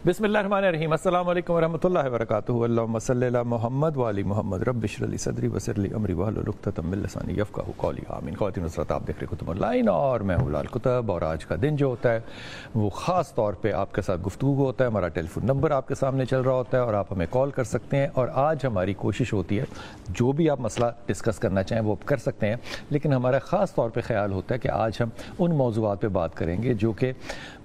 بسم اللہ الرحمن الرحیم. السلام علیکم ورحمۃ اللہ وبرکاتہ. اللہم صلی علی محمد وعلی محمد. رب اشرح لی صدری ویسر لی امری واحلل عقدۃ من لسانی یفقہوا قولی. آمین. خواتین حضرات، آپ دیکھ رہے کتب آن لائن اور میں ہوں بلال کتب. اور آج کا دن جو ہوتا ہے وہ خاص طور پہ آپ کے ساتھ گفتگو ہوتا ہے. ہمارا ٹیلی فون نمبر آپ کے سامنے چل رہا ہوتا ہے اور آپ ہمیں کال کر سکتے ہیں. اور آج ہماری کوشش ہوتی ہے جو بھی آپ مسئلہ ڈسکس کرنا چاہیں وہ کر سکتے ہیں، لیکن ہمارا خاص طور پہ خیال ہوتا ہے کہ آج ہم ان موضوعات پہ بات کریں گے جو کہ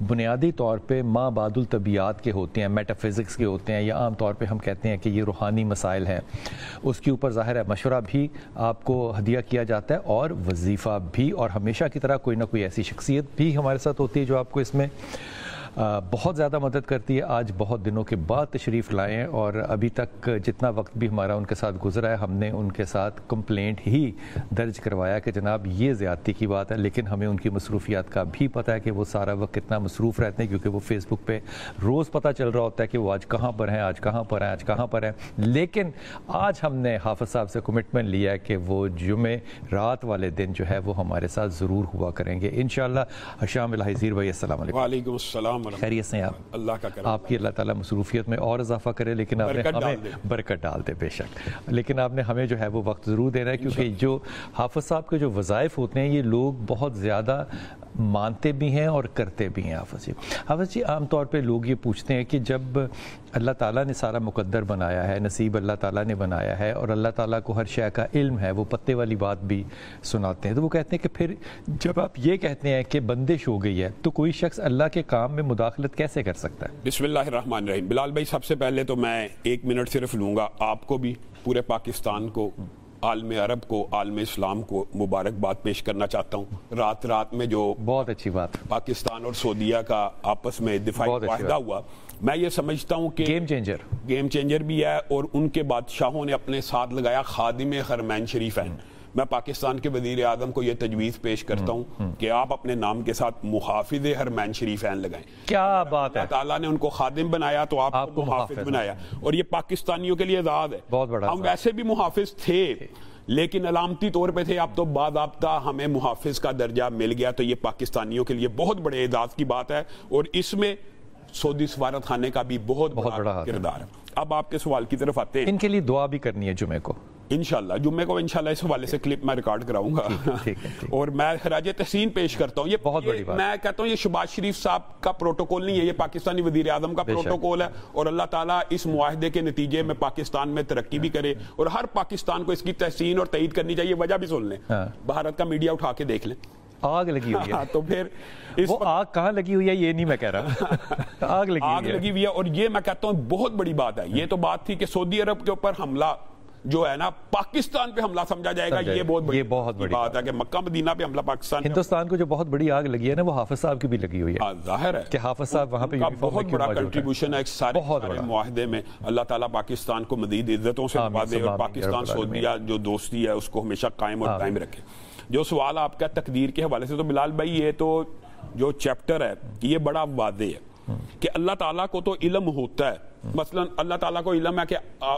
بنیادی طور پہ ما بعد الطبیعات کے ہوتے ہیں، میٹا فزکس کے ہوتے ہیں، یا عام طور پہ ہم کہتے ہیں کہ یہ روحانی مسائل ہیں. اس کے اوپر ظاہر ہے مشورہ بھی آپ کو ہدیہ کیا جاتا ہے اور وظیفہ بھی، اور ہمیشہ کی طرح کوئی نہ کوئی ایسی شخصیت بھی ہمارے ساتھ ہوتی ہے جو آپ کو اس میں بہت زیادہ مدد کرتی ہے. آج بہت دنوں کے بعد تشریف لائے ہیں اور ابھی تک جتنا وقت بھی ہمارا ان کے ساتھ گزرا ہے ہم نے ان کے ساتھ کمپلینٹ ہی درج کروایا کہ جناب یہ زیادتی کی بات ہے، لیکن ہمیں ان کی مصروفیات کا بھی پتہ ہے کہ وہ سارا وقت کتنا مصروف رہتے ہیں، کیونکہ وہ فیس بک پہ روز پتہ چل رہا ہوتا ہے کہ وہ آج کہاں پر ہیں، آج کہاں پر ہیں، آج کہاں پر ہیں. لیکن آج ہم نے حافظ صاحب سے کمٹمنٹ لیا ہے کہ وہ جمعے رات والے دن جو ہے وہ ہمارے ساتھ ضرور ہوا کریں گے انشاءاللہ. حشام الحزیر بھائی السلام علیکم. وعلیکم السلام. خیریت سے ہیں آپ؟ اللہ کا کرم. آپ کی اللہ تعالیٰ مصروفیت میں اور اضافہ کرے، لیکن آپ نے ہمیں برکت ڈال دے. بے شک، لیکن آپ نے ہمیں جو ہے وہ وقت ضرور دینا ہے، کیونکہ جو حافظ صاحب کے جو وظائف ہوتے ہیں یہ لوگ بہت زیادہ مانتے بھی ہیں اور کرتے بھی ہیں. حافظ جی عام طور پہ لوگ یہ پوچھتے ہیں کہ جب اللہ تعالیٰ نے سارا مقدر بنایا ہے، نصیب اللہ تعالیٰ نے بنایا ہے اور اللہ تعالیٰ کو ہر شے کا علم ہے، وہ پتے والی بات بھی سناتے ہیں، تو وہ کہتے ہیں کہ پھر جب آپ یہ کہتے ہیں کہ بندش ہو گئی ہے تو کوئی شخص اللہ کے کام میں مداخلت کیسے کر سکتا ہے؟ بسم اللہ الرحمن الرحیم. بلال بھائی، سب سے پہلے تو میں 1 منٹ صرف لوں گا. آپ کو بھی، پورے پاکستان کو، عالم عرب کو، عالم اسلام کو مبارکباد پیش کرنا چاہتا ہوں. رات میں جو بہت اچھی بات پاکستان اور سعودیہ کا آپس میں دفاعی معاہدہ ہوا، میں یہ سمجھتا ہوں کہ گیم چینجر بھی ہے، اور ان کے بادشاہوں نے اپنے ساتھ لگایا خادم حرمین شریفین. میں پاکستان کے وزیر اعظم کو یہ تجویز پیش کرتا ہوں کہ آپ اپنے نام کے ساتھ محافظ حرمین شریفین لگائیں. کیا بات ہے! اللہ تعالیٰ نے ان کو خادم بنایا تو آپ کو محافظ بنایا، اور یہ پاکستانیوں کے لیے اعزاز ہے. بہت بڑا. ہم ویسے بھی محافظ تھے لیکن علامتی طور پہ تھے، اب تو باضابطہ ہمیں محافظ کا درجہ مل گیا، تو یہ پاکستانیوں کے لیے بہت بڑے اعزاز کی بات ہے، اور اس میں سعودی سفارت خانے کا بھی بہت بڑا کردار ہے. اب آپ کے سوال کی طرف آتے ہیں. ان کے لیے دعا بھی کرنی ہے جمعے کو انشاءاللہ. جمعے کو انشاءاللہ اس حوالے سے کلپ میں ریکارڈ کراؤں گا، اور میں خراج تحسین پیش کرتا ہوں. یہ بہت بڑی بات. میں کہتا ہوں یہ شہباز شریف صاحب کا پروٹوکول نہیں ہے، یہ پاکستانی وزیر اعظم کا پروٹوکول ہے، اور اللہ تعالیٰ اس معاہدے کے نتیجے میں پاکستان میں ترقی بھی کرے، اور ہر پاکستان کو اس کی تحسین اور تائید کرنی چاہیے. وجہ بھی سن لیں، بھارت کا میڈیا اٹھا کے دیکھ لیں، آگ لگی ہوئی ہے. تو پھر وہ آگ کہاں لگی ہوئی ہے یہ نہیں میں کہہ رہا، آگ لگی ہوئی ہے. اور یہ میں کہتا ہوں بہت بڑی بات ہے. یہ تو بات تھی کہ سعودی عرب کے اوپر حملہ جو ہے نا پاکستان پہ حملہ سمجھا جائے گا، یہ بہت بڑی بات ہے کہ مکہ مدینہ پہ حملہ پاکستان. ہندوستان کو جو بہت بڑی آگ لگی ہے نا وہ حافظ صاحب کی بھی لگی ہوئی ہے. ظاہر ہے کہ حافظ صاحب وہاں پہ بہت بڑا کنٹریبیوشن ہے سارے معاہدے میں. اللہ تعالیٰ پاکستان کو مزید عزتوں سے نوازے اور پاکستان سعودیہ جو دوستی ہے اس کو ہمیشہ قائم اور قائم رکھے. جو سوال آپ کا تقدیر کے حوالے سے، تو بلال بھائی یہ تو جو چیپٹر ہے یہ بڑا واضح ہے کہ اللہ تعالیٰ کو تو علم ہوتا ہے. مثلا اللہ تعالیٰ کو علم ہے کہ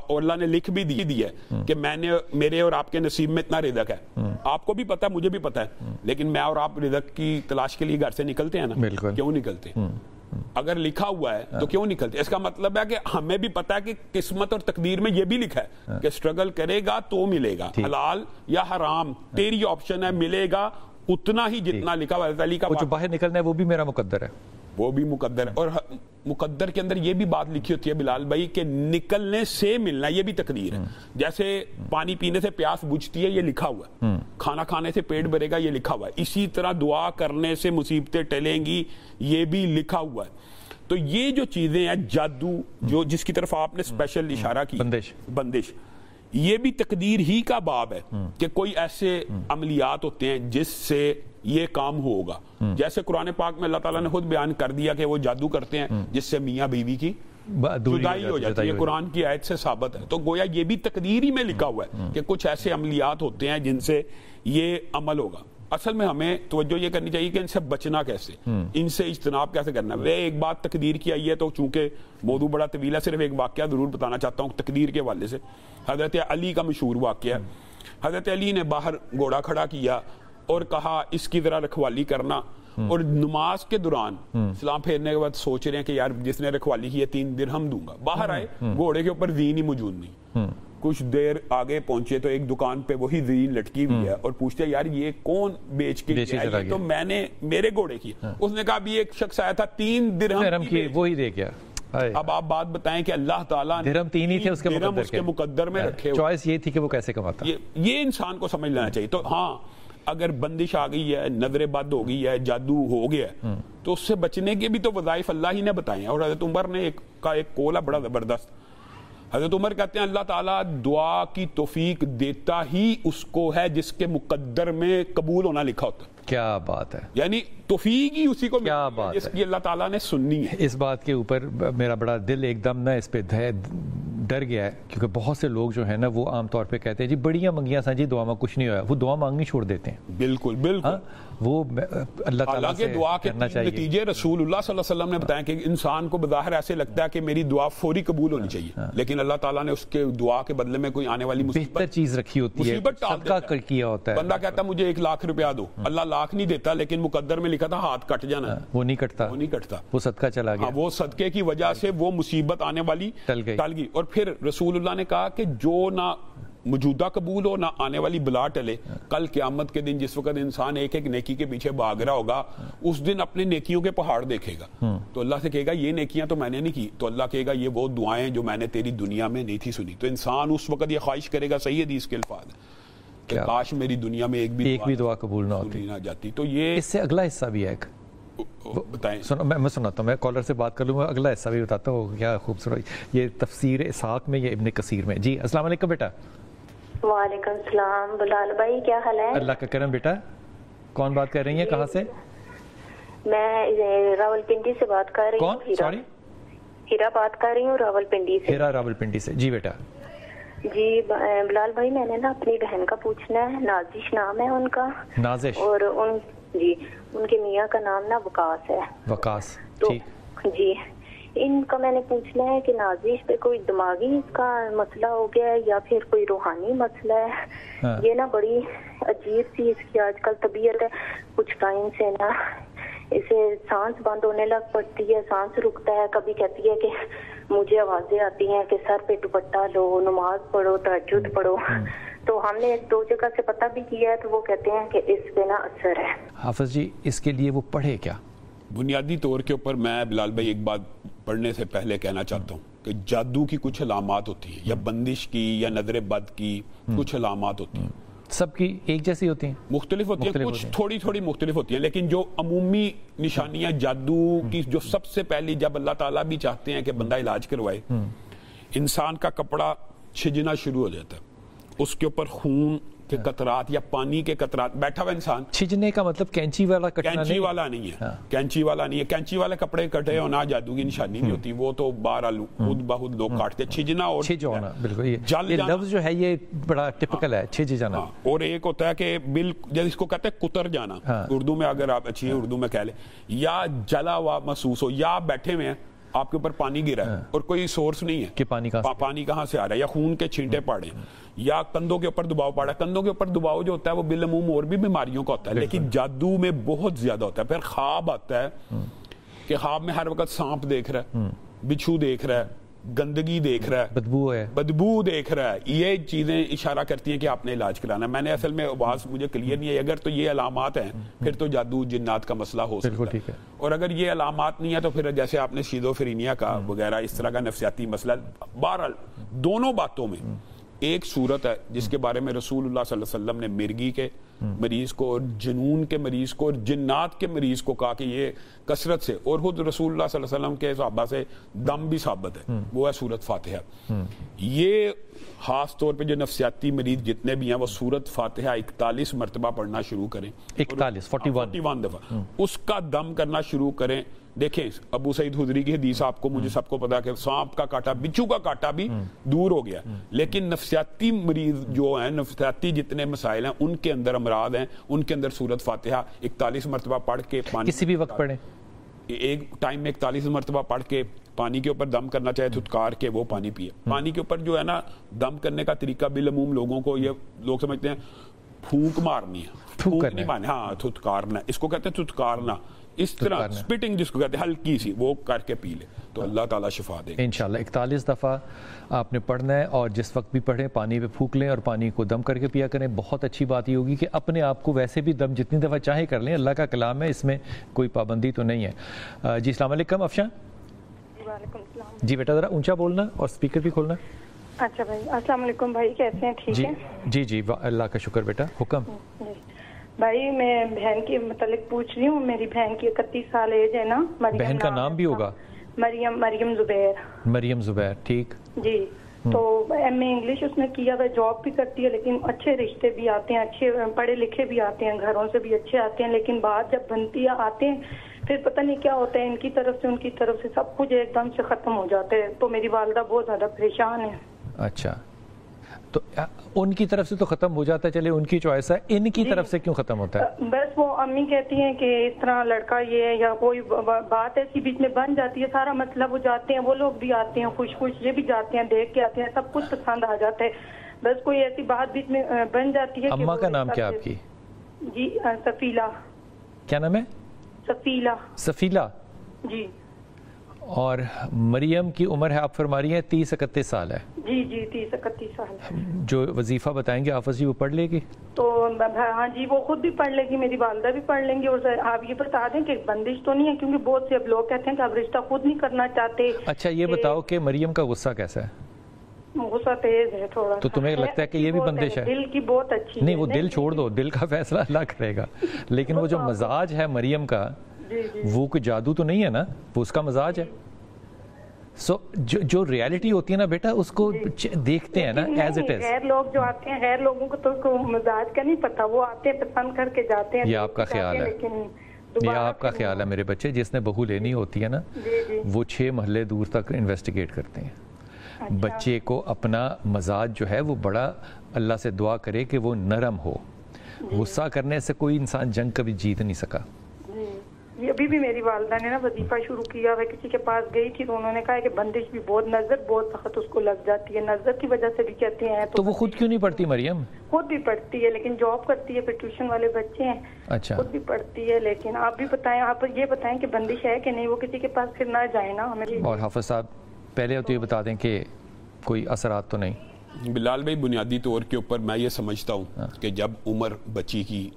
اللہ نے لکھ بھی دی ہے کہ میرے اور آپ کے نصیب میں اتنا رزق ہے. آپ کو بھی پتہ ہے، مجھے بھی پتہ ہے، لیکن میں اور آپ رزق کی تلاش کے لیے گھر سے نکلتے ہیں نا، کیوں نکلتے؟ اگر لکھا ہوا ہے تو کیوں نکلتے؟ اس کا مطلب ہے کہ ہمیں بھی پتہ ہے کہ قسمت اور تقدیر میں یہ بھی لکھا ہے کہ اسٹرگل کرے گا تو ملے گا، حلال یا حرام تیری آپشن ہے، ملے گا اتنا ہی جتنا لکھا ہوا ہے. جو باہر نکلنا ہے وہ بھی میرا مقدر ہے، وہ بھی مقدر ہے. اور مقدر کے اندر یہ بھی بات لکھی ہوتی ہے بلال بھائی کہ نکلنے سے ملنا یہ بھی تقدیر ہے. جیسے پانی پینے سے پیاس بجھتی ہے یہ لکھا ہوا ہے، کھانا کھانے سے پیٹ بھرے گا یہ لکھا ہوا ہے، اسی طرح دعا کرنے سے مصیبتیں ٹلیں گی یہ بھی لکھا ہوا ہے. تو یہ جو چیزیں ہیں جادو جو جس کی طرف آپ نے اسپیشل اشارہ کی، بندش، یہ بھی تقدیر ہی کا باب ہے کہ کوئی ایسے عملیات ہوتے ہیں جس سے یہ کام ہوگا. جیسے قرآن پاک میں اللہ تعالیٰ نے خود بیان کر دیا کہ وہ جادو کرتے ہیں جس سے میاں بیوی کی جدائی ہو جاتی ہے، قرآن کی آیت سے ثابت ہے. تو گویا یہ بھی تقدیر ہی میں لکھا ہوا ہے کہ کچھ ایسے عملیات ہوتے ہیں جن سے یہ عمل ہوگا. اصل میں ہمیں توجہ یہ کرنی چاہیے کہ ان سے بچنا کیسے، ان سے اجتناب کیسے کرنا. وہ ایک بات تقدیر کی آئی ہے تو چونکہ موضوع بڑا طویل ہے، صرف ایک واقعہ ضرور بتانا چاہتا ہوں تقدیر کے حوالے سے. حضرت علی کا مشہور واقعہ. حضرت علی نے باہر گھوڑا کھڑا کیا اور کہا اس کی ذرا رکھوالی کرنا. اور نماز کے دوران سلام پھیرنے کے بعد سوچ رہے ہیں کہ یار جس نے رکھوالی کی ہے 3 درہم دوں گا. باہر آئے گھوڑے کے اوپر زین ہی موجود نہیں. کچھ دیر آگے پہنچے تو ایک دکان پہ وہی زین لٹکی ہوئی ہے اور پوچھتے یار یہ کون بیچ کے گیا؟ تو میں نے میرے گھوڑے کی. اس نے کہا ابھی ایک شخص آیا تھا 3 درہم کی وہی دے گیا. اب آپ بات بتائیں کہ اللہ تعالیٰ نے درہم 3 ہی تھے اس کے مقدر میں رکھے. چوائس یہ تھی کہ وہ کیسے کماتا. یہ انسان کو سمجھ لینا چاہیے. تو ہاں اگر بندش آ گئی ہے, نظر بد ہو گئی ہے, جادو ہو گیا ہے, تو اس سے بچنے کے بھی تو وظائف اللہ ہی نے بتائے ہیں. اور حضرت عمر نے ایک قول ہے بڑا زبردست. حضرت عمر کہتے ہیں اللہ تعالیٰ دعا کی توفیق دیتا ہی اس کو ہے جس کے مقدر میں قبول ہونا لکھا ہوتا ہے. کیا بات ہے. یعنی توفیق ہی اسی کو جس کی اللہ تعالیٰ نے سننی ہے. اس بات کے اوپر میرا بڑا دل ایک دم نا اس پہ ڈر گیا ہے, کیونکہ بہت سے لوگ جو ہیں نا وہ عام طور پہ کہتے ہیں جی بڑیاں منگیاں سا جی دعا میں کچھ نہیں ہوا. وہ دعا مانگنی چھوڑ دیتے ہیں. بالکل بالکل. وہ اللہ تعالیٰ سے دعا کے نتیجے رسول اللہ صلی اللہ علیہ وسلم نے بتایا کہ انسان کو بظاہر ایسے لگتا ہے کہ میری دعا فوری قبول ہونی چاہیے, لیکن اللہ تعالیٰ نے اس کے دعا کے بدلے میں کوئی آنے والی بہتر چیز رکھی ہوتی ہے, صدقہ کیا ہوتا ہے. بندہ کہتا ہے مجھے 1 لاکھ روپیہ دو, اللہ لاکھ نہیں دیتا لیکن مقدر میں لکھا تھا ہاتھ کٹ جانا, وہ نہیں کٹتا, وہ صدقہ چلا گیا. وہ صدقے کی وجہ سے وہ مصیبت آنے والی ٹل گئی. اور پھر رسول اللہ نے کہا کہ جو نہ موجودہ قبول ہو نہ آنے والی بلا ٹلے, کل قیامت کے دن جس وقت انسان ایک نیکی کے پیچھے بھاگ رہا ہوگا اس دن اپنے نیکیوں کے پہاڑ دیکھے گا. تو اللہ سے کہے گا یہ نیکیاں تو میں نے نہیں کی, تو اللہ کہے گا یہ وہ دعائیں جو میں نے تیری دنیا میں نہیں تھی سنی. تو انسان اس وقت یہ خواہش کرے گا, صحیح حدیث کے الفاظ کہ کاش میری دنیا میں ایک بھی دعا قبول نہ جاتی. تو یہ اس سے اگلا حصہ بھی ہے ایک بتائیں. میں سناتا ہوں, میں کالر سے بات کر لوں گا, اگلا حصہ بھی بتاتا ہوں. کیا خوبصورت یہ تفسیر اسحاق میں, یہ ابن کثیر میں. جی السلام علیکم بیٹا. وعلیکم السلام بلال بھائی, کیا حال ہے؟ اللہ کا کرم. بیٹا کون بات کر رہی ہیں, کہاں سے؟ میں راولپنڈی سے بات کر رہی ہوں. کون؟ سوری, ہیرا بات کر رہی ہوں راولپنڈی سے. ہیرا راولپنڈی سے. جی بیٹا. جی بلال بھائی میں نے نا اپنی بہن کا پوچھنا ہے, نازش نام ہے ان کا. نازش. اور ان کے میاں کا نام نا وقاص ہے. وقاص, ٹھیک. جی ان کا میں نے پوچھنا ہے کہ نازش پہ کوئی دماغی اس کا مسئلہ ہو گیا ہے یا پھر کوئی روحانی مسئلہ ہے. یہ نا بڑی عجیب سی اس کی آج کل طبیعت ہے. کچھ ٹائم سے نا اسے سانس بند ہونے لگ پڑتی ہے, سانس رکتا ہے. کبھی کہتی ہے کہ مجھے آوازیں آتی ہیں کہ سر پہ دوپٹہ لو, نماز پڑھو, تہجد پڑھو. تو ہم نے 2 جگہ سے پتہ بھی کیا ہے, تو وہ کہتے ہیں کہ اس پہ نا اثر ہے. حافظ جی اس کے لیے وہ پڑھے کیا؟ بنیادی طور کے اوپر میں بلال بھائی ایک بات پڑھنے سے پہلے کہنا چاہتا ہوں کہ جادو کی کچھ علامات ہوتی ہیں, یا بندش کی یا نظر بد کی کچھ علامات ہوتی ہیں. سب کی ایک جیسی ہوتی ہیں؟ مختلف ہوتی ہیں, کچھ تھوڑی تھوڑی مختلف ہوتی ہیں, لیکن جو عمومی نشانیاں جادو کی جو سب سے پہلی جب اللہ تعالیٰ بھی چاہتے ہیں کہ بندہ علاج کروائے, انسان کا کپڑا چھجنا شروع ہو جاتا ہے, اس کے اوپر خون کے قطرات یا پانی کے قطرات, بیٹھا ہوا انسان. چھجنے کا مطلب کینچی والا کٹنا نہیں؟ کینچی والا نہیں ہے, کینچی والا نہیں ہے. کینچی والے کپڑے کٹے ہونا جادو کی نشانی نہیں ہوتی, وہ تو بہرحال خود بہت لوگ کاٹتے. چھجنا اور چھج ہونا, بالکل یہ لفظ جو ہے یہ بڑا ٹپکل ہے, چھج جانا. اور ایک ہوتا ہے کہ جس کو کہتے ہیں کتر جانا, اردو میں اگر آپ اچھی اردو میں کہہ لیں, یا جلا ہوا محسوس ہو, یا آپ بیٹھے ہوئے ہیں آپ کے اوپر پانی گرا ہے اور کوئی سورس نہیں ہے کہ پانی کہاں سے آ رہا ہے, یا خون کے چھینٹے پڑے, یا کندھوں کے اوپر دباؤ پڑا. کندھوں کے اوپر دباؤ جو ہوتا ہے وہ بالعموم اور بھی بیماریوں کا ہوتا ہے, لیکن جادو میں بہت زیادہ ہوتا ہے. پھر خواب آتا ہے کہ خواب میں ہر وقت سانپ دیکھ رہا ہے, بچھو دیکھ رہا ہے, گندگی دیکھ رہا ہے, بدبو دیکھ رہا ہے. یہ چیزیں اشارہ کرتی ہیں کہ آپ نے علاج کرانا ہے. میں نے اصل میں آواز مجھے کلیئر نہیں ہے, اگر تو یہ علامات ہیں پھر تو جادو جنات کا مسئلہ ہو سکتا ہے, اور اگر یہ علامات نہیں ہے تو پھر جیسے آپ نے شیزوفرینیا کا وغیرہ اس طرح کا نفسیاتی مسئلہ. بہرحال دونوں باتوں میں ایک صورت ہے جس کے بارے میں رسول اللہ صلی اللہ علیہ وسلم نے مرگی کے مریض کو اور جنون کے مریض کو اور جنات کے مریض کو کہا کہ یہ کثرت سے, اور خود رسول اللہ صلی اللہ علیہ وسلم کے صحابہ سے دم بھی ثابت ہے, وہ ہے سورت فاتحہ. یہ خاص طور پہ جو نفسیاتی مریض جتنے بھی ہیں وہ سورت فاتحہ 41 مرتبہ پڑھنا شروع کریں, 41 دفعہ اس کا دم کرنا شروع کریں. دیکھیں ابو سعید خدری کی حدیث آپ کو مجھے سب کو پتا کہ سانپ کا کاٹا, بچھو کا کاٹا بھی دور ہو گیا, لیکن نفسیاتی مریض جو ہیں, نفسیاتی جتنے مسائل ہیں, ان کے اندر امراض ہیں, ان کے اندر سورت فاتحہ 41 مرتبہ پڑھ کے پانی کسی بھی وقت پڑھیں, ایک ٹائم میں 41 مرتبہ پڑھ کے پانی کے اوپر دم کرنا چاہے تھتکار کے وہ پانی پیے. پانی کے اوپر جو ہے نا دم کرنے کا طریقہ بالعموم لوگوں کو, یہ لوگ سمجھتے ہیں پھونک مارنی ہے، پھونک نہیں مارنی، ہاں تھتکارنا، اس کو کہتے ہیں تھتکارنا، اس طرح سپٹنگ جس کو کہتے ہیں ہلکی سی، وہ کر کے پی لے تو اللہ تعالیٰ شفا دے گا انشاءاللہ۔ 41 دفعہ آپ نے پڑھنا ہے، اور جس وقت بھی پڑھیں پانی پہ پھونک لیں اور پانی کو دم کر کے پیا کریں۔ بہت اچھی بات یہ ہوگی کہ اپنے آپ کو ویسے بھی دم جتنی دفعہ چاہیں کر لیں، اللہ کا کلام ہے، اس میں کوئی پابندی تو نہیں ہے۔ جی السلام علیکم افشان۔ وعلیکم السلام جی بیٹا ذرا اونچا بولنا اور اسپیکر بھی کھولنا۔ اچھا بھائی، السلام علیکم بھائی، کیسے ہیں؟ ٹھیک ہے جی جی اللہ کا شکر بیٹا، حکم۔ جی بھائی میں بہن کے متعلق پوچھ رہی ہوں، میری بہن کی 31 سال ایج ہے نا، بہن کا نام بھی ہوگا؟ مریم زبیر۔ مریم زبیر، ٹھیک جی، تو ایم اے انگلش اس نے کیا ہے، جاب بھی کرتی ہے، لیکن اچھے رشتے بھی آتے ہیں، اچھے پڑھے لکھے بھی آتے ہیں، گھروں سے بھی اچھے آتے ہیں، لیکن بات جب بنتی ہے آتے ہیں پھر پتہ نہیں کیا ہوتا ہے، ان کی طرف سے ان کی طرف سے سب کچھ ایک دم سے ختم ہو جاتا ہے، تو میری والدہ بہت زیادہ پریشان ہے۔ اچھا، تو ان کی طرف سے تو ختم ہو جاتا ہے، چلے ان کی چوائس ہے، ان کی طرف سے کیوں ختم ہوتا ہے؟ بس وہ امی کہتی ہیں کہ اس طرح لڑکا یہ ہے، یا کوئی بات ایسی بیچ میں بن جاتی ہے، سارا مسئلہ وہ جاتے ہیں، وہ لوگ بھی آتے ہیں خوش خوش، یہ بھی جاتے ہیں دیکھ کے آتے ہیں، سب کچھ پسند آ جاتا ہے، بس کوئی ایسی بات بیچ میں بن جاتی ہے۔ اماں کا نام کیا آپ کی؟ جی سفیلا۔ کیا نام ہے؟ سفیلا۔ سفیلا، جی۔ اور مریم کی عمر ہے آپ فرما رہی ہیں 30-31 سال ہے؟ جی جی 30-31 سال۔ جو وظیفہ بتائیں گے حافظ جی وہ پڑھ لے گی؟ تو ہاں جی وہ خود بھی پڑھ لے گی، میری والدہ بھی پڑھ لیں گی، اور آپ یہ بتا دیں کہ بندش تو نہیں ہے، کیونکہ بہت سے اب لوگ کہتے ہیں کہ اب رشتہ خود نہیں کرنا چاہتے۔ اچھا یہ بتاؤ کہ مریم کا غصہ کیسا ہے؟ غصہ تیز ہے تھوڑا، تو تمہیں لگتا ہے کہ یہ بھی بندش ہے؟ دل کی بہت اچھی نہیں، وہ دل چھوڑ دو، دل کا فیصلہ اللہ کرے گا، لیکن وہ جو مزاج ہے مریم کا وہ کوئی جادو تو نہیں ہے نا، وہ اس کا مزاج ہے۔ جو ریالٹی ہوتی ہے نا بیٹا اس کو دیکھتے ہیں نا ایز اٹ از۔ غیر لوگ جو آتے ہیں، غیر لوگوں کو تو مزاج کا نہیں پتا، وہ آتے ہیں پسند کر کے جاتے ہیں۔ یہ آپ کا خیال ہے، یہ آپ کا خیال ہے میرے بچے، جس نے بہو لینی ہوتی ہے نا وہ 6 محلے دور تک انویسٹیگیٹ کرتے ہیں۔ بچے کو اپنا مزاج جو ہے وہ بڑا اللہ سے دعا کرے کہ وہ نرم ہو، غصہ کرنے سے کوئی انسان جنگ کبھی جیت نہیں سکا۔ یہ ابھی بھی میری والدہ نے نا وظیفہ شروع کیا ہے، کسی کے پاس گئی تھی تو انہوں نے کہا کہ بندش بھی بہت، نظر بہت سخت اس کو لگ جاتی ہے، نظر کی وجہ سے بھی کہتے ہیں۔ تو وہ خود کیوں نہیں پڑھتی مریم؟ خود بھی پڑھتی ہے لیکن جاب کرتی ہے، پھر ٹیوشن والے بچے ہیں۔ اچھا، خود بھی پڑھتی ہے، لیکن آپ بھی بتائیں، آپ یہ بتائیں کہ بندش ہے کہ نہیں، وہ کسی کے پاس پھر نہ جائے نا ہمیں۔ اور حافظ صاحب پہلے تو یہ بتا دیں کہ کوئی اثرات تو نہیں؟ بلال بھائی بنیادی طور کے اوپر میں یہ سمجھتا ہوں کہ جب عمر بچی کی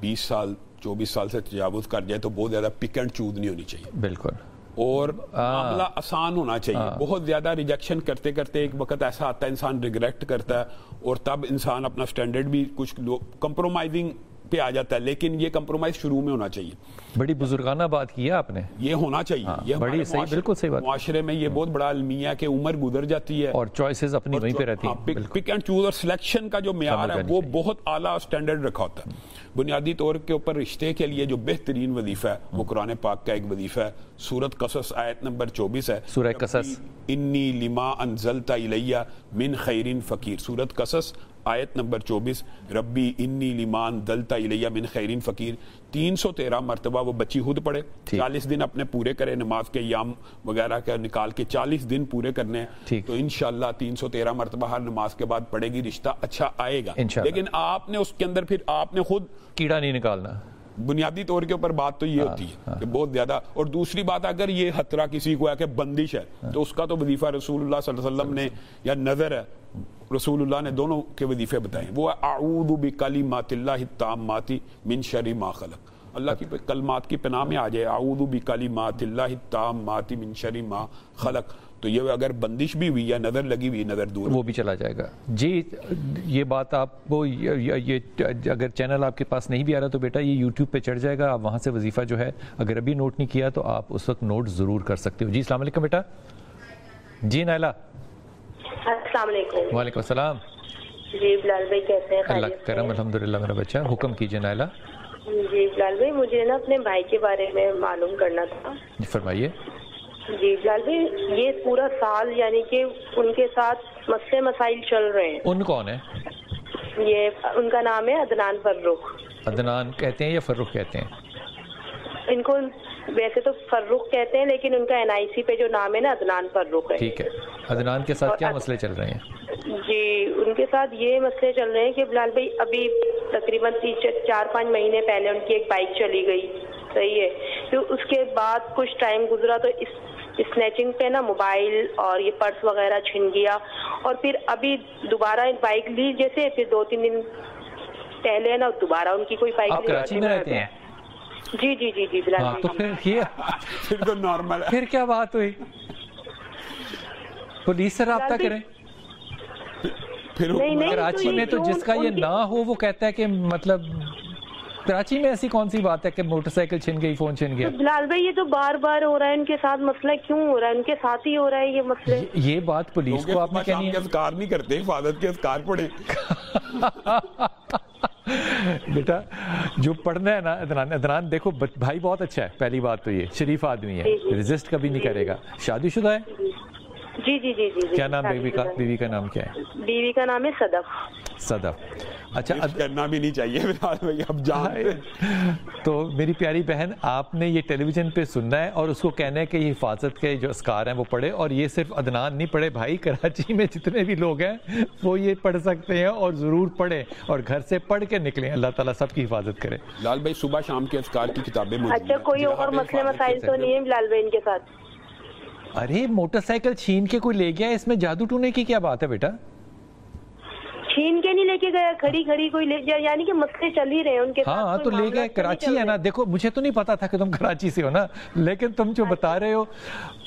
20 سال 24 سال سے تجاوز کر جائے تو بہت زیادہ پک اینڈ چوز نہیں ہونی چاہیے، بالکل، اور معاملہ آسان ہونا چاہیے۔ بہت زیادہ ریجیکشن کرتے کرتے ایک وقت ایسا آتا ہے انسان ریگریٹ کرتا ہے، اور تب انسان اپنا سٹینڈرڈ بھی کچھ کمپرومائزنگ پہ آ جاتا ہے، لیکن یہ کمپرومائز شروع میں ہونا چاہیے۔ بڑی بزرگانہ بات کی ہے آپ نے، یہ ہونا چاہیے، یہ بڑی صحیح، بالکل صحیح بات۔ معاشرے میں یہ بہت بڑا المیہ ہے کہ عمر گزر جاتی ہے اور چوائسز اپنی وہیں پہ رہتی ہیں، پک اینڈ چوز، اور سلیکشن کا جو معیار ہے وہ بہت اعلیٰ سٹینڈرڈ رکھا ہوتا ہے۔ بنیادی طور کے اوپر رشتے کے لیے جو بہترین وظیفہ ہے وہ قرآن پاک کا ایک وظیفہ ہے، سورۃ قصص آیت نمبر 24 ہے، سورہ قصص، انی لما انزلت الیہ من خیر فقیر۔ سورۃ قصص آیت نمبر 24، ربی انی لما انزلت الیہ من خیر فقیر، 313 مرتبہ وہ بچی خود پڑھے، 40 دن اپنے پورے کرے، نماز کے ایام وغیرہ کا نکال کے 40 دن پورے کرنے ہیں، تو انشاءاللہ 313 مرتبہ ہر نماز کے بعد پڑھے گی، رشتہ اچھا آئے گا۔ لیکن آپ نے اس کے اندر پھر آپ نے خود کیڑا نہیں نکالنا، بنیادی طور کے اوپر بات تو یہ ہوتی ہے کہ بہت زیادہ۔ اور دوسری بات، اگر یہ خطرہ کسی کو ہے کہ بندش ہے تو اس کا تو وظیفہ رسول اللہ صلی اللہ علیہ وسلم نے، یا نظر ہے، رسول اللہ نے دونوں کے وظیفے بتائے، وہ اعوذ بکلمات اللہ التامات من شر ما خلق، اللہ کی کلمات کی پناہ میں آ جائے، اعوذ بکلمات اللہ التامات من شر ما خلق، تو یہ اگر بندش بھی ہوئی یا نظر لگی ہوئی، نظر دور وہ بھی چلا جائے گا۔ جی یہ بات آپ کو، یہ اگر چینل آپ کے پاس نہیں بھی آ رہا تو بیٹا یہ یوٹیوب پہ چڑھ جائے گا، آپ وہاں سے وظیفہ جو ہے اگر ابھی نوٹ نہیں کیا تو آپ اس وقت نوٹ ضرور کر سکتے ہو۔ جی السلام علیکم بیٹا۔ جی نائلہ۔ السلام علیکم۔ وعلیکم السلام۔ جی بلال بھائی کیسے ہیں؟ اللہ کا کرم، الحمدللہ میرا بچہ، حکم کیجیے نائلہ۔ جی بلال بھائی مجھے نا اپنے بھائی کے بارے میں معلوم کرنا تھا۔ فرمائیے۔ جی بلال بھائی یہ پورا سال یعنی کہ ان کے ساتھ مسئلے مسائل چل رہے ہیں۔ ان کون ہے؟ یہ ان کا نام ہے عدنان فرخ۔ عدنان کہتے ہیں یا فرخ کہتے ہیں؟ ان کو ویسے تو فرخ کہتے ہیں لیکن ان کا NIC پہ جو نام ہے نا عدنان فرخ ہے۔ ٹھیک ہے، عدنان کے ساتھ کیا مسئلے چل رہے ہیں؟ جی ان کے ساتھ یہ مسئلے چل رہے ہیں کہ بلال بھائی ابھی تقریباً 4-5 مہینے پہلے ان کی ایک بائک چلی گئی، صحیح ہے، پھر اس کے بعد کچھ ٹائم گزرا تو اسنیچنگ پہ نا موبائل اور یہ پرس وغیرہ چھن گیا، اور پھر ابھی دوبارہ بائک لی جیسے، پھر 2-3 دن پہلے نا دوبارہ ان کی کوئی بائک آپ کراچی میں رہتے ہیں؟ جی جی جی جی بلال تو پھر یہ پھر تو نارمل ہے، پھر کیا بات ہوئی؟ پولیس سے رابطہ کریں۔ کراچی میں تو جس کا یہ نہ ہو وہ کہتا ہے کہ مطلب کراچی میں ایسی کون سی بات ہے کہ موٹر سائیکل چھن گئی، فون چھن گیا؟ بلال بھائی یہ تو بار بار ہو رہا ہے ان کے ساتھ، مسئلہ کیوں ہو رہا ہے؟ ان کے ساتھ ہی ہو رہا ہے یہ مسئلہ۔ یہ بات پولیس کو آپ نے کہنی ہے؟ اذکار نہیں کرتے، حفاظت کے اذکار پڑھیں بیٹا جو پڑھنا ہے نا ادنان دیکھو بھائی بہت اچھا ہے، پہلی بات تو یہ شریف آدمی ہے، ریزسٹ کبھی نہیں کرے گا، شادی شدہ ہے؟ جی جی جی جی۔ کیا نام بیوی کا نام کیا ہے؟ بیوی کا نام ہے صدف۔ صدف، اچھا کرنا بھی نہیں چاہیے اب جان۔ تو میری پیاری بہن آپ نے یہ ٹیلی ویژن پہ سننا ہے اور اس کو کہنا ہے کہ یہ حفاظت کے جو اذکار ہیں وہ پڑھے، اور یہ صرف عدنان نہیں پڑھے بھائی، کراچی میں جتنے بھی لوگ ہیں وہ یہ پڑھ سکتے ہیں اور ضرور پڑھیں، اور گھر سے پڑھ کے نکلیں۔ اللہ تعالیٰ سب کی حفاظت کرے۔ لال بھائی صبح شام کے اذکار کی کتابیں موجود ہیں۔ اچھا کوئی اور مسئلے مسائل تو نہیں ہے بلال بھائی ان کے ساتھ؟ ارے موٹر سائیکل چھین کے کوئی لے گیا، اس میں جادو ٹونے کی کیا بات ہے بیٹا؟ چھین کے نہیں لے کے گیا، کھڑی کھڑی کوئی لے گیا، یعنی کہ مسئلے چل ہی رہے ہیں ان کے ساتھ۔ ہاں تو لے گئے، کراچی ہے نا، دیکھو مجھے تو نہیں پتا تھا کہ تم کراچی سے ہو نا، لیکن تم جو بتا رہے ہو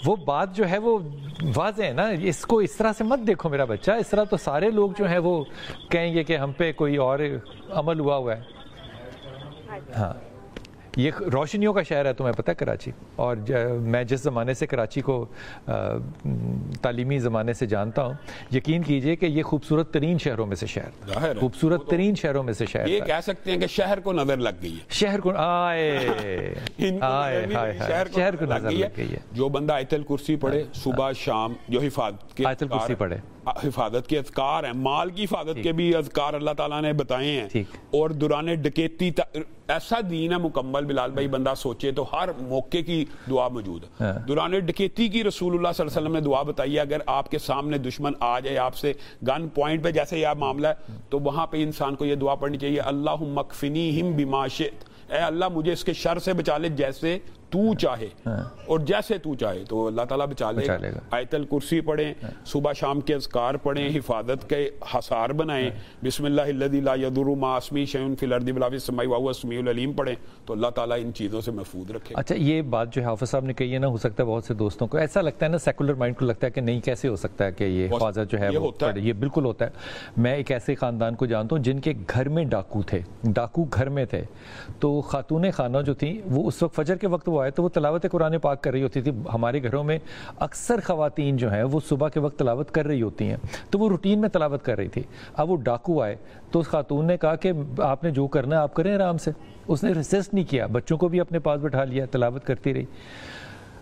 وہ بات جو ہے وہ واضح ہے نا، اس کو اس طرح سے مت دیکھو میرا بچہ، اس طرح تو سارے لوگ جو ہیں وہ کہیں گے کہ ہم پہ کوئی اور عمل ہوا ہے۔ ہاں یہ روشنیوں کا شہر ہے، تمہیں پتہ ہے کراچی، اور میں جس زمانے سے کراچی کو تعلیمی زمانے سے جانتا ہوں، یقین کیجئے کہ یہ خوبصورت ترین شہروں میں سے شہر، خوبصورت ترین شہروں میں سے شہر، یہ کہہ سکتے ہیں کہ شہر کو نظر لگ گئی ہے، شہر کو شہر کو نظر لگ گئی ہے۔ جو بندہ آیت الکرسی پڑھے صبح شام، جو حفاظت کے آیت الکرسی پڑھے، حفاظت کے اذکار ہیں، مال کی حفاظت کے بھی اذکار اللہ تعالیٰ نے بتائے ہیں، اور دوران ڈکیتی ایسا دین ہے مکمل بلال بھائی، بندہ سوچے تو ہر موقع کی دعا موجود ہے۔ دوران ڈکیتی کی رسول اللہ صلی اللہ علیہ وسلم نے دعا بتائی ہے، اگر آپ کے سامنے دشمن آ جائے آپ سے گن پوائنٹ پہ جیسے یہ معاملہ ہے، تو وہاں پہ انسان کو یہ دعا پڑھنی چاہیے، اللہم اکفنیہم بما شئت، اے اللہ مجھے اس کے شر سے بچا لے جیسے تو چاہے اور جیسے تو چاہے، تو اللہ تعالیٰ بچا لے گا۔ آیت الکرسی پڑھیں، صبح شام کے اذکار پڑھیں، حفاظت کے حصار بنائیں، بسم اللہ الذی لا یضر مع اسمہ شیء فی الارض ولا فی السماء وہو السمیع العلیم پڑھیں، تو اللہ تعالیٰ ان چیزوں سے محفوظ رکھے۔ اچھا یہ بات جو حافظ صاحب نے کہی ہے نا، ہو سکتا ہے بہت سے دوستوں کو ایسا لگتا ہے نا، سیکولر مائنڈ کو لگتا ہے کہ نہیں کیسے ہو سکتا ہے کہ یہ حفاظت جو ہے وہ پڑھے، یہ بالکل ہوتا ہے۔ میں ایک ایسے خاندان کو جانتا ہوں جن کے گھر میں ڈاکو تھے، ڈاکو گھر میں تھے، تو خاتون خانہ جو تھیں وہ اس وقت فجر کے وقت وہ آئے تو وہ تلاوت قرآن پاک کر رہی ہوتی تھی۔ ہمارے گھروں میں اکثر خواتین جو ہیں وہ صبح کے وقت تلاوت کر رہی ہوتی ہیں، تو وہ روٹین میں تلاوت کر رہی تھی۔ اب وہ ڈاکو آئے تو اس خاتون نے کہا کہ آپ نے جو کرنا ہے آپ کریں آرام سے، اس نے ریسسٹ نہیں کیا، بچوں کو بھی اپنے پاس بٹھا لیا، تلاوت کرتی رہی۔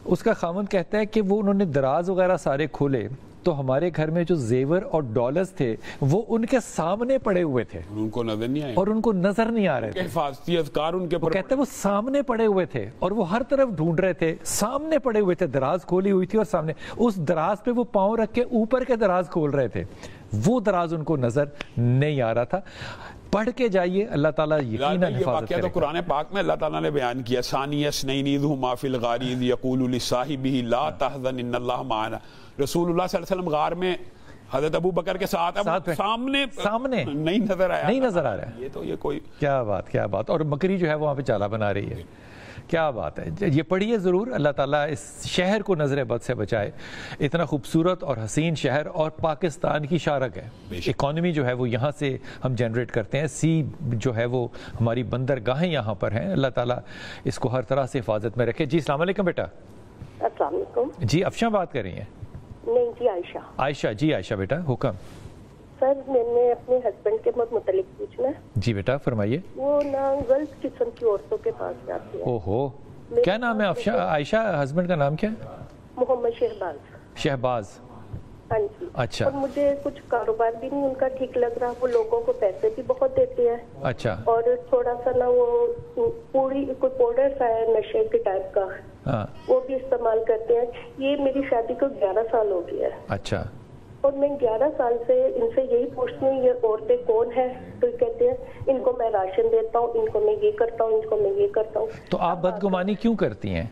اس کا خاوند کہتا ہے کہ وہ انہوں نے دراز وغیرہ سارے کھولے تو ہمارے گھر میں جو زیور اور ڈالرز تھے وہ ان کے سامنے پڑے ہوئے تھے، ان کو نظر نہیں آئے، اور ان کو نظر نہیں آ رہے تھے، حفاظتی اذکار ان کے وہ کہتے ہیں وہ سامنے پڑے ہوئے تھے اور وہ ہر طرف ڈھونڈ رہے تھے، سامنے پڑے ہوئے تھے، دراز کھولی ہوئی تھی اور سامنے اس دراز پہ وہ پاؤں رکھ کے اوپر کے دراز کھول رہے تھے، وہ دراز ان کو نظر نہیں آ رہا تھا۔ پڑھ کے جائیے، اللہ تعالیٰ یقیناً حفاظت کرے گا۔ تو قرآن پاک میں اللہ تعالیٰ نے بیان کیا، ثانی اثنین اذ ہما فی الغار اذ یقول لصاحبہ لا تحزن ان اللہ معنا، رسول اللہ صلی اللہ علیہ وسلم غار میں حضرت ابو بکر کے ساتھ سامنے نہیں نظر آیا، نہیں نظر آ رہا ہے، یہ تو یہ کوئی کیا بات، کیا بات، اور بکری جو ہے وہاں پہ چالا بنا رہی ہے، کیا بات ہے۔ یہ پڑھیے ضرور، اللہ تعالیٰ اس شہر کو نظر بد سے بچائے۔ اتنا خوبصورت اور حسین شہر اور پاکستان کی شارک ہے، اکانومی جو ہے وہ یہاں سے ہم جنریٹ کرتے ہیں، سی جو ہے وہ ہماری بندرگاہیں یہاں پر ہیں، اللہ تعالیٰ اس کو ہر طرح سے حفاظت میں رکھے۔ جی السلام علیکم بیٹا۔ السلام علیکم۔ جی افشاں بات کر رہی ہیں؟ نہیں جی عائشہ۔ عائشہ، جی عائشہ بیٹا حکم۔ سر میں نے اپنے ہسبینڈ کے متعلق پوچھنا ہے۔ جی بیٹا فرمائیے۔ وہ نا غلط قسم کی عورتوں کے پاس جاتے ہیں۔ اوہو، کیا نام ہے عائشہ؟ ہسبینڈ کا نام کیا ہے؟ محمد شہباز۔ شہباز، ہاں جی۔ اچھا۔ اور مجھے کچھ کاروبار بھی نہیں ان کا ٹھیک لگ رہا، وہ لوگوں کو پیسے بھی بہت دیتے ہیں۔ اچھا۔ اور تھوڑا سا نا وہ پوری کوئی پاؤڈر سا ہے نشے کے ٹائپ کا، وہ بھی استعمال کرتے ہیں۔ یہ میری شادی کو 11 سال ہو گیا ہے۔ اچھا۔ اور میں 11 سال سے ان سے یہی پوچھتی ہوں یہ عورتیں کون ہیں، تو کہتے ہیں ان کو میں راشن دیتا ہوں، ان کو میں یہ کرتا ہوں، ان کو میں یہ کرتا ہوں. تو آپ بدگمانی کیوں کرتی ہیں؟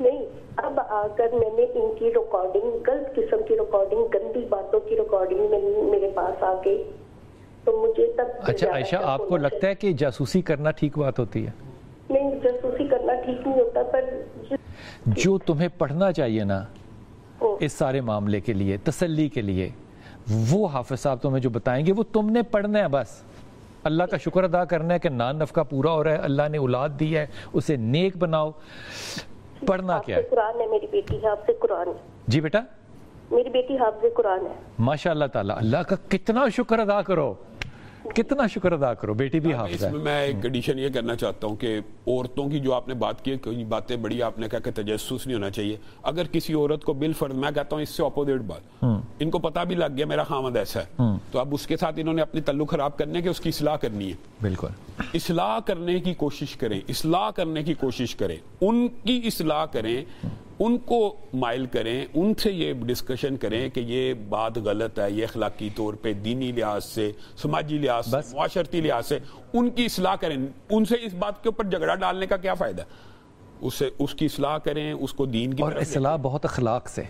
نہیں، اب آ کر میں نے ان کی ریکارڈنگ، غلط قسم کی ریکارڈنگ، گندی باتوں کی ریکارڈنگ میرے پاس آ گئی تو مجھے تب. اچھا عائشہ، آپ کو لگتا ہے کہ جاسوسی کرنا ٹھیک بات ہوتی ہے؟ نہیں، جاسوسی کرنا ٹھیک نہیں ہوتا، پر جو تمہیں پڑھنا چاہیے نا اس سارے معاملے کے لیے، تسلی کے لیے، وہ حافظ صاحب تمہیں جو بتائیں گے وہ تم نے پڑھنا ہے. بس اللہ کا شکر ادا کرنا ہے کہ نان نفقہ پورا ہو رہا ہے، اللہ نے اولاد دی ہے، اسے نیک بناؤ. پڑھنا کیا ہے؟ قرآن ہے، میری بیٹی حافظ قرآن. جی بیٹا، میری بیٹی حافظ قرآن ہے. ماشاء اللہ تعالیٰ، اللہ کا کتنا شکر ادا کرو، کتنا شکر ادا کرو، بیٹی بھی حافظ ہے. اس میں میں ایک ایڈیشن یہ کرنا چاہتا ہوں کہ عورتوں کی جو آپ نے بات کی، کوئی باتیں بڑی آپ نے کہا کہ تجسس نہیں ہونا چاہیے. اگر کسی عورت کو بالفرض، میں کہتا ہوں اس سے اپوزٹ بات، ان کو پتا بھی لگ گیا میرا خامد ایسا ہے، تو اب اس کے ساتھ انہوں نے اپنی تعلق خراب کرنے کے اس کی اصلاح کرنی ہے. بالکل اصلاح کرنے کی کوشش کریں، اصلاح کرنے کی کوشش کریں، ان کی اصلاح کریں، ان کو مائل کریں، ان سے یہ ڈسکشن کریں کہ یہ بات غلط ہے، یہ اخلاقی طور پہ، دینی لحاظ سے، سماجی لحاظ سے، معاشرتی لحاظ سے ان کی اصلاح کریں. ان سے اس بات کے اوپر جھگڑا ڈالنے کا کیا فائدہ؟ اس کی اصلاح کریں، اس کو دین کی اور اصلاح بہت اخلاق سے،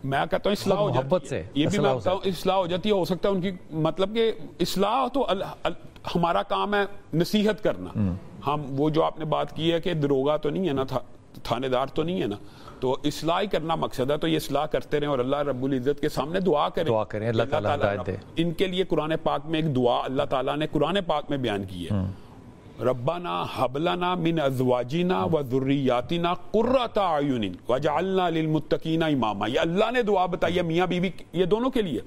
میں کہتا ہوں اصلاح ہو جاتی ہے، یہ بھی میں کہتا ہوں اصلاح ہو جاتی ہے. ہو سکتا ہے ان کی مطلب کہ اصلاح تو ہمارا کام ہے نصیحت کرنا. ہم وہ جو آپ نے بات کی ہے کہ دروگا تو نہیں ہے نا، تھانے دار تو نہیں ہے نا، تو اصلاح ہی کرنا مقصد ہے. تو یہ اصلاح کرتے رہیں اور اللہ رب العزت کے سامنے دعا کریں، اللہ تعالیٰ ہدایت دے. ان کے لیے قرآن پاک میں ایک دعا اللہ تعالیٰ نے قرآن پاک میں بیان کی ہے، ربنا حب لنا من ازواجنا و ذریاتنا قرۃ اعین واجعلنا للمتقین اماما. یہ اللہ نے دعا بتائی ہے میاں بیوی، یہ دونوں کے لیے.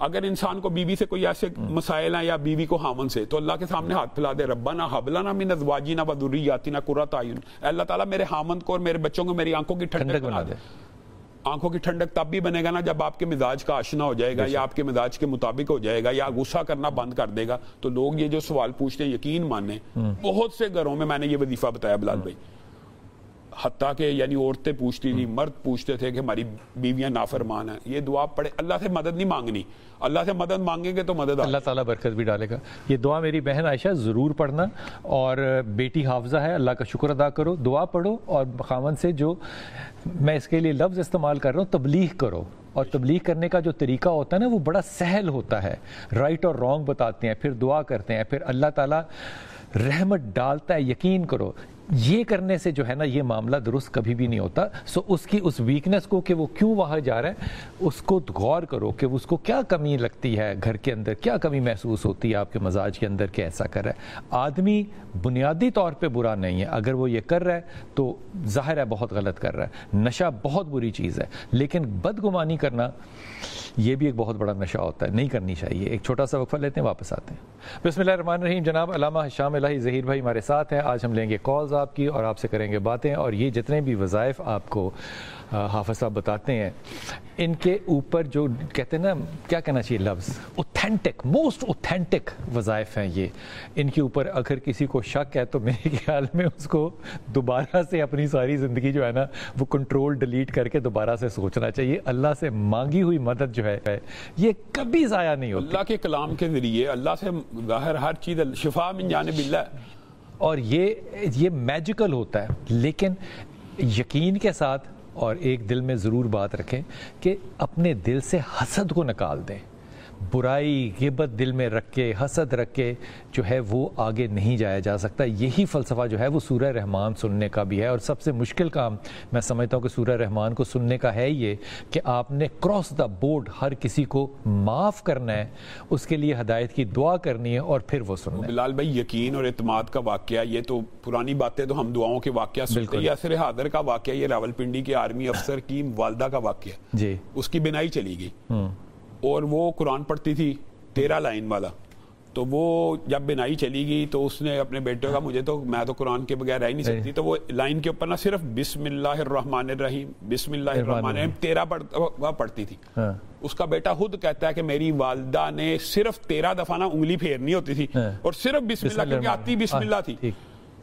اگر انسان کو بیوی سے کوئی ایسے مسائل ہیں یا بیوی کو خامن سے، تو اللہ کے سامنے ہاتھ پھیلا دے، ربنا حب لنا من ازواجنا و ذریاتنا قرۃ اعین. اللہ تعالیٰ میرے خامن کو اور میرے بچوں کو میری آنکھوں کی ٹھنڈک بنا دے. آنکھوں کی ٹھنڈک تب بھی بنے گا نا جب آپ کے مزاج کا آشنا ہو جائے گا، یا آپ کے مزاج کے مطابق ہو جائے گا، یا غصہ کرنا بند کر دے گا. تو لوگ یہ جو سوال پوچھتے ہیں یقین مانیں بہت سے گھروں میں نے یہ وظیفہ بتایا بلال بھائی، حتیٰ کہ یعنی عورتیں پوچھتی تھی، مرد پوچھتے تھے کہ ہماری بیویاں نافرمان ہیں. یہ دعا پڑھے، اللہ سے مدد نہیں مانگنی، اللہ سے مدد مانگیں گے تو مدد اللہ تعالیٰ برکت بھی ڈالے گا. یہ دعا میری بہن عائشہ ضرور پڑھنا، اور بیٹی حافظہ ہے، اللہ کا شکر ادا کرو، دعا پڑھو، اور خاوند سے جو میں اس کے لیے لفظ استعمال کر رہا ہوں تبلیغ کرو. اور تبلیغ کرنے کا جو طریقہ ہوتا ہے نا وہ بڑا سہل ہوتا ہے. رائٹ اور رانگ بتاتے ہیں، پھر دعا کرتے ہیں، پھر اللہ تعالیٰ رحمت ڈالتا ہے. یقین کرو یہ کرنے سے جو ہے نا یہ معاملہ درست کبھی بھی نہیں ہوتا. اس کی اس ویکنس کو کہ وہ کیوں وہاں جا رہا ہے اس کو غور کرو کہ اس کو کیا کمی لگتی ہے گھر کے اندر، کیا کمی محسوس ہوتی ہے آپ کے مزاج کے اندر کہ ایسا کر رہا ہے. آدمی بنیادی طور پہ برا نہیں ہے، اگر وہ یہ کر رہا ہے تو ظاہر ہے بہت غلط کر رہا ہے. نشہ بہت بری چیز ہے، لیکن بدگمانی کرنا یہ بھی ایک بہت بڑا نشہ ہوتا ہے، نہیں کرنی چاہیے. ایک چھوٹا سا وقفہ لیتے ہیں، واپس آتے ہیں. بسم اللہ الرحمن الرحیم. جناب علامہ ہشام الہی ظہیر بھائی ہمارے ساتھ ہیں. آج ہم لیں گے کالز آپ کی اور آپ سے کریں گے باتیں، اور یہ جتنے بھی وظائف آپ کو حافظ صاحب بتاتے ہیں ان کے اوپر جو کہتے ہیں نا، کیا کہنا چاہیے لفظ، اوتھینٹک، موسٹ اوتھینٹک وظائف ہیں یہ. ان کے اوپر اگر کسی کو شک ہے تو میرے خیال میں اس کو دوبارہ سے اپنی ساری زندگی جو ہے نا وہ کنٹرول ڈیلیٹ کر کے دوبارہ سے سوچنا چاہیے. اللہ سے مانگی ہوئی مدد جو ہے یہ کبھی ضائع نہیں ہوتی. اللہ کے کلام کے ذریعے اللہ سے ظاہر ہر چیز شفا من جانب اللہ، اور یہ میجیکل ہوتا ہے. لیکن یقین کے ساتھ اور ایک دل میں ضرور بات رکھیں کہ اپنے دل سے حسد کو نکال دیں. برائی غیبت دل میں رکھ کے، حسد رکھ کے جو ہے وہ آگے نہیں جایا جا سکتا. یہی فلسفہ جو ہے وہ سورہ رحمان سننے کا بھی ہے، اور سب سے مشکل کام میں سمجھتا ہوں کہ سورہ رحمان کو سننے کا ہے یہ کہ آپ نے کراس دا بورڈ ہر کسی کو معاف کرنا ہے، اس کے لیے ہدایت کی دعا کرنی ہے اور پھر وہ سننا ہے. بلال بھائی یقین اور اعتماد کا واقعہ، یہ تو پرانی باتیں تو ہم دعاؤں کے واقعہ سنتے ہیں. یہ عصر حاضر کا واقعہ، یہ راولپنڈی کے آرمی افسر کی والدہ کا واقعہ جی. اس کی بینائی چلی گئی اور وہ قرآن پڑھتی تھی 13 لائن والا. تو وہ جب بینائی چلی گئی تو اس نے اپنے بیٹے کا، میں تو قرآن کے بغیر رہ ہی نہیں سکتی، تو وہ لائن کے اوپر نہ صرف بسم اللہ الرحمن الرحیم، بسم اللہ الرحمن الرحیم 13 پڑھتی تھی. اس کا بیٹا خود کہتا ہے کہ میری والدہ نے صرف 13 دفعہ نہ انگلی پھیرنی ہوتی تھی اور صرف بسم اللہ، کیونکہ آتی بسم اللہ تھی.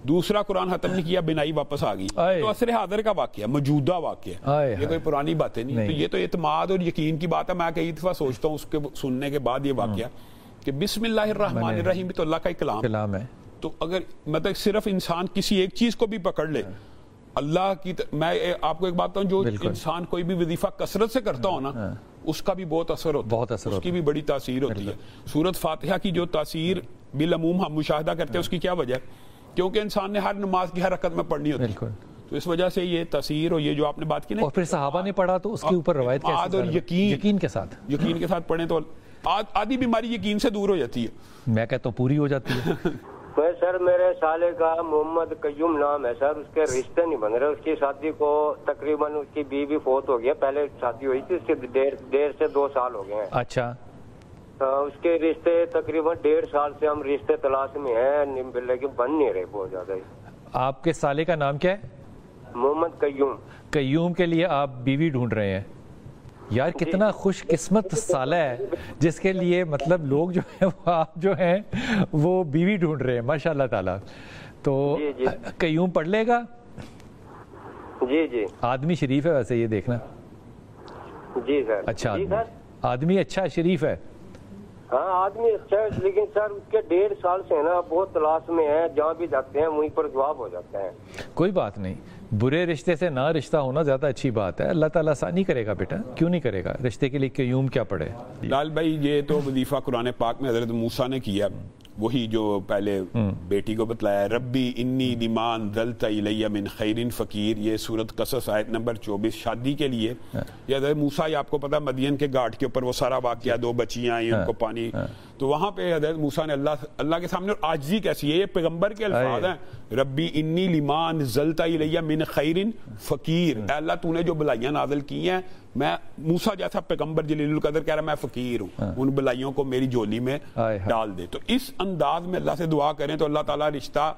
دوسرا قرآن ختم نہیں کیا، بنائی واپس آ گئی. تو عصر حاضر کا واقعہ، موجودہ واقعہ، یہ کوئی پرانی باتیں نہیں. تو یہ تو اعتماد اور یقین کی بات ہے. میں کئی دفعہ سوچتا ہوں اس کے سننے کے بعد یہ واقعہ کہ بسم اللہ الرحمن الرحیم بھی تو اللہ کا کلام ہے. تو اگر مطلب صرف انسان کسی ایک چیز کو بھی پکڑ لے اللہ کی میں آپ کو ایک بات بتاؤں، جو انسان کوئی بھی وظیفہ کثرت سے کرتا ہو نا اس کا بھی بہت اثر ہوتا ہے، اس کی بھی بڑی تاثیر ہوتی ہے. سورۃ فاتحہ کی جو تاثیر بالعموم ہم مشاہدہ کرتے ہیں اس کی کیا وجہ ہے؟ کیونکہ انسان نے ہر نماز کی ہر رکعت میں پڑھنی ہوتی ہے. تو اس وجہ سے یہ تاثیر اور یہ جو آپ نے بات کی نا، اور پھر صحابہ نے پڑھا تو اس کے اوپر روایت کیسے اور یقین کے ساتھ پڑھیں تو آدھی بیماری یقین سے دور ہو جاتی ہے. میں کہتا ہوں پوری ہو جاتی ہے. سر میرے سالے کا محمد قیوم نام ہے سر، اس کے رشتے نہیں بن رہے. اس کی شادی کو تقریباً اس کی بیوی فوت ہو گیا، پہلے شادی ہوئی تھی اس کے 1.5 سال ہو گئے ہیں. اچھا. اس کے رشتے تقریباً 1.5 سال سے ہم رشتے تلاش میں ہیں لیکن بن نہیں رہے بہت زیادہ. آپ کے سالے کا نام کیا ہے؟ محمد قیوم. قیوم کے لیے آپ بیوی ڈھونڈ رہے ہیں. یار کتنا خوش قسمت سالہ ہے جس کے لیے مطلب لوگ جو ہیں وہ آپ جو ہیں وہ بیوی ڈھونڈ رہے ہیں. ماشاء اللہ تعالیٰ. تو قیوم پڑھ لے گا؟ جی آدمی شریف ہے ویسے، یہ دیکھنا. جی سر. اچھا آدمی اچھا شریف ہے. ہاں آدمی اچھا ہے لیکن سر اس کے 1.5 سال سے نا بہت تلاش میں ہیں، جہاں بھی جاتے ہیں وہیں پر جواب ہو جاتا ہے. کوئی بات نہیں، برے رشتے سے نہ رشتہ ہونا زیادہ اچھی بات ہے. اللہ تعالیٰ آسانی کرے گا بیٹا، کیوں نہیں کرے گا. رشتے کے لیے قیوم کیا پڑے. لال بھائی یہ تو وظیفہ قرآن پاک میں حضرت موسیٰ نے کیا، وہی جو پہلے بیٹی کو بتلایا ربی انی لما انزلت الی من خیر فقیر. یہ سورۃ قصص آیت نمبر 24 شادی کے لیے. یہ حضرت موسیٰ، یہ آپ کو پتا مدین کے گھاٹ کے اوپر وہ سارا واقعہ، 2 بچیاں آئیں ان کو پانی، تو وہاں پہ حضرت موسیٰ نے اللہ کے سامنے عاجزی کیسی ہے، یہ پیغمبر کے الفاظ ہیں، ربی انی لما انزلت الی من خیر فقیر. اے اللہ تو نے جو بلائیاں نازل کی ہیں، میں موسیٰ جیسا پیغمبر جلیل القدر کہہ رہا میں فقیر ہوں، ان بلائیوں کو میری جولی میں ڈال دے. تو اس انداز میں اللہ سے دعا کریں تو اللہ تعالیٰ رشتہ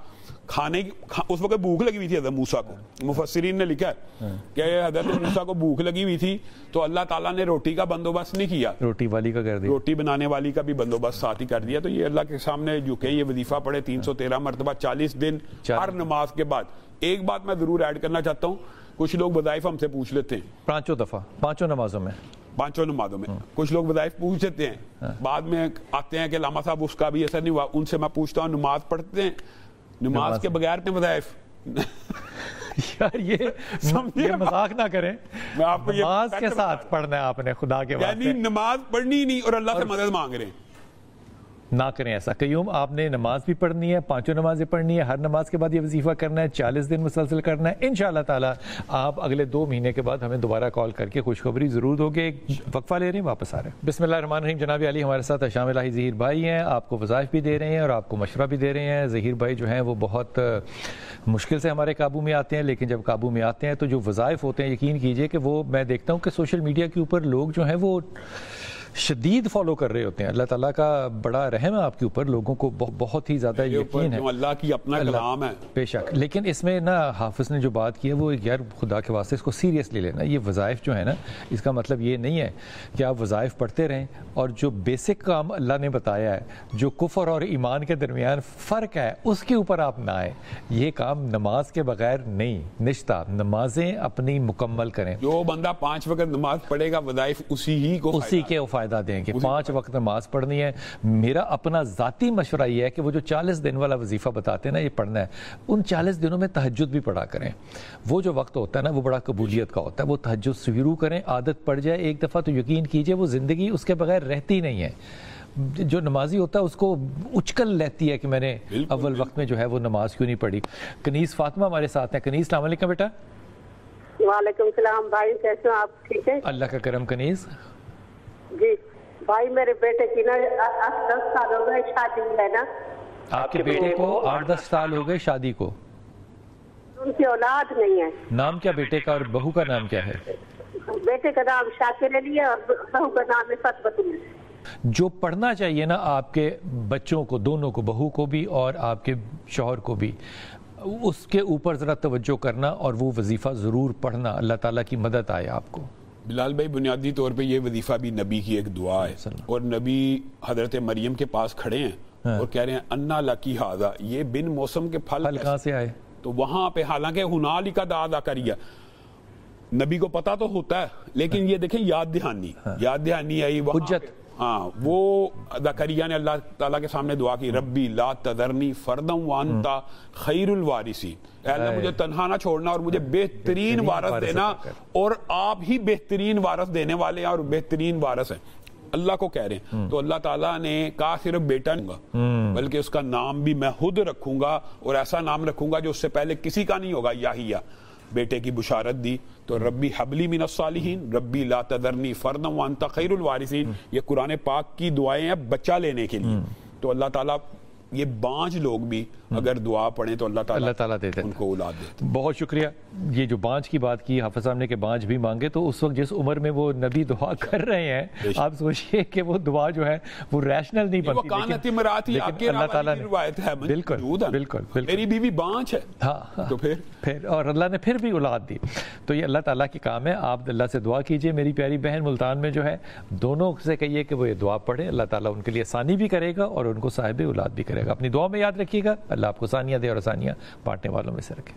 کھانے کی، اس وقت بھوک لگی ہوئی تھی حضرت موسیٰ کو. مفسرین نے لکھا ہے کہ حضرت موسیٰ کو بھوک لگی ہوئی تھی تو اللہ تعالیٰ نے روٹی کا بندوبست نہیں کیا، روٹی والی کا کر دیا، روٹی بنانے والی کا بھی بندوبست ساتھ ہی کر دیا. تو یہ اللہ کے سامنے جھکے، یہ وظیفہ پڑھے 313 مرتبہ 40 دن ہر نماز کے بعد. ایک بات میں ضرور ایڈ کرنا چاہتا ہوں، کچھ لوگ وظائف ہم سے پوچھ لیتے ہیں 5 دفعہ 5 نمازوں میں کچھ لوگ وظائف پوچھ لیتے ہیں، بعد میں آتے ہیں کہ علامہ صاحب اس کا بھی اثر نہیں ہوا. ان سے میں پوچھتا ہوں نماز پڑھتے ہیں؟ نماز کے بغیر میں وظائف یار یہ مذاق نہ کریں، نماز کے ساتھ پڑھنا ہے آپ نے خدا کے واسطے. یعنی نماز پڑھنی نہیں اور اللہ سے مدد مانگ رہے ہیں. نہ کریں ایسا. قیوم آپ نے نماز بھی پڑھنی ہے، 5 نمازیں پڑھنی ہے، ہر نماز کے بعد یہ وظیفہ کرنا ہے، 40 دن مسلسل کرنا ہے. انشاءاللہ تعالیٰ آپ اگلے 2 مہینے کے بعد ہمیں دوبارہ کال کر کے خوشخبری ضرور دوگے. وقفہ لے رہے ہیں، واپس آ رہے ہیں. بسم اللہ الرحمن الرحیم. جناب علی ہمارے ساتھ شام الہی ظہیر بھائی ہیں، آپ کو وظائف بھی دے رہے ہیں اور آپ کو مشورہ بھی دے رہے ہیں. ظہیر بھائی جو ہیں وہ بہت مشکل سے ہمارے قابو میں آتے ہیں، لیکن جب قابو میں آتے ہیں تو جو وظائف ہوتے ہیں یقین کیجئے کہ وہ میں دیکھتا ہوں کہ سوشل میڈیا کے اوپر لوگ جو ہیں وہ شدید فالو کر رہے ہوتے ہیں. اللہ تعالیٰ کا بڑا رحم ہے آپ کے اوپر، لوگوں کو بہت ہی زیادہ یقین ہے، اللہ کی اپنا کلام ہے بے شک. لیکن اس میں نا حافظ نے جو بات کی ہے وہ یار خدا کے واسطے اس کو سیریسلی لینا. یہ وظائف جو ہے نا، اس کا مطلب یہ نہیں ہے کہ آپ وظائف پڑھتے رہیں اور جو بیسک کام اللہ نے بتایا ہے، جو کفر اور ایمان کے درمیان فرق ہے، اس کے اوپر آپ نہ آئیں. یہ کام نماز کے بغیر نہیں نشتہ. نمازیں اپنی مکمل کریں. جو بندہ 5 وقت نماز پڑھے گا وظائف اسی ہی کو اسی کے فائدہ دیں کہ 5 وقت نماز پڑھنی ہے. میرا اپنا ذاتی مشورہ یہ ہے کہ وہ جو 40 دن والا وظیفہ بتاتے ہیں نا، یہ پڑھنا ہے، ان 40 دنوں میں تہجد بھی پڑھا کریں. وہ جو وقت ہوتا ہے نا وہ بڑا قبولیت کا ہوتا ہے. وہ تہجد شروع کریں، عادت پڑ جائے ایک دفعہ تو یقین کیجئے وہ زندگی اس کے بغیر رہتی نہیں ہے. جو نمازی ہوتا ہے اس کو اچکل لیتی ہے کہ میں نے اول وقت میں جو ہے وہ نماز کیوں نہیں پڑھی. کنیز فاطمہ ہمارے ساتھ ہیں. کنیز السلام علیکم بیٹا. وعلیکم السلام بھائی، کیسے ہیں آپ؟ ٹھیک ہے اللہ کا کرم. کنیز جی بھائی، میرے بیٹے کی نا 8-10 سال ہو گئے شادی ہے نا. آپ کے بیٹے کو 8-10 سال ہو گئے شادی کو؟ ان کی اولاد نہیں ہے. نام کیا بیٹے کا اور بہو کا نام کیا ہے؟ بیٹے کا نام شاکر علی ہے اور بہو کا نام ہے فتح. جو پڑھنا چاہیے نا آپ کے بچوں کو، دونوں کو، بہو کو بھی اور آپ کے شوہر کو بھی، اس کے اوپر ذرا توجہ کرنا اور وہ وظیفہ ضرور پڑھنا. اللہ تعالیٰ کی مدد آئے آپ کو. بلال بھائی بنیادی طور پہ یہ وظیفہ بھی نبی کی ایک دعا ہے، اور نبی حضرت مریم کے پاس کھڑے ہیں اور کہہ رہے ہیں انا لکی ھذا، یہ بن موسم کے پھل کہاں سے آئے؟ تو وہاں پہ حالانکہ ہنالک دعا کریا، نبی کو پتا تو ہوتا ہے، لیکن یہ دیکھیں یاد دہانی آئی حجت. ہاں وہ زکریا نے اللہ تعالیٰ کے سامنے دعا کی، ربی لا تذرنی فردا وانت خیر الوارثین، اے اللہ مجھے تنہا نہ چھوڑنا اور مجھے بہترین وارث دینا، اور آپ ہی بہترین وارث دینے والے ہیں اور بہترین وارث ہیں، اللہ کو کہہ رہے ہیں. تو اللہ تعالیٰ نے کہا صرف بیٹا نہیں ہوگا بلکہ اس کا نام بھی میں خود رکھوں گا، اور ایسا نام رکھوں گا جو اس سے پہلے کسی کا نہیں ہوگا. یحییٰ بیٹے کی بشارت دی. تو ربی حبلی من الصالحین، ربی لا تذرنی فردا وانت خیر الوارثین، یہ قرآن پاک کی دعائیں ہیں بچہ لینے کے لیے. تو اللہ تعالیٰ یہ بانج لوگ بھی اگر دعا پڑھیں تو اللہ تعالیٰ دیتے ان کو اولاد دیتے. بہت شکریہ. یہ جو بانج کی بات کی حافظ صاحب نے کہ بانج بھی مانگے، تو اس وقت جس عمر میں وہ نبی دعا کر رہے ہیں، آپ سوچئے کہ وہ دعا جو ہے وہ ریشنل نہیں بنتی، لیکن اللہ تعالیٰ نے بالکل میری بیوی بانج ہے. ہاں تو پھر اور اللہ نے پھر بھی اولاد دی. تو یہ اللہ تعالیٰ کی کام ہے. آپ اللہ سے دعا کیجئے. میری پیاری بہن ملتان میں جو ہے، دونوں سے کہیے کہ وہ یہ دعا پڑھیں، اللہ تعالیٰ ان کے لیے آسانی بھی کرے گا اور ان کو صاحب اولاد بھی کرے گا. اپنی دعا میں یاد رکھیے گا. اللہ آپ کو آسانیاں دے اور آسانیاں بانٹنے والوں میں سے رکھے.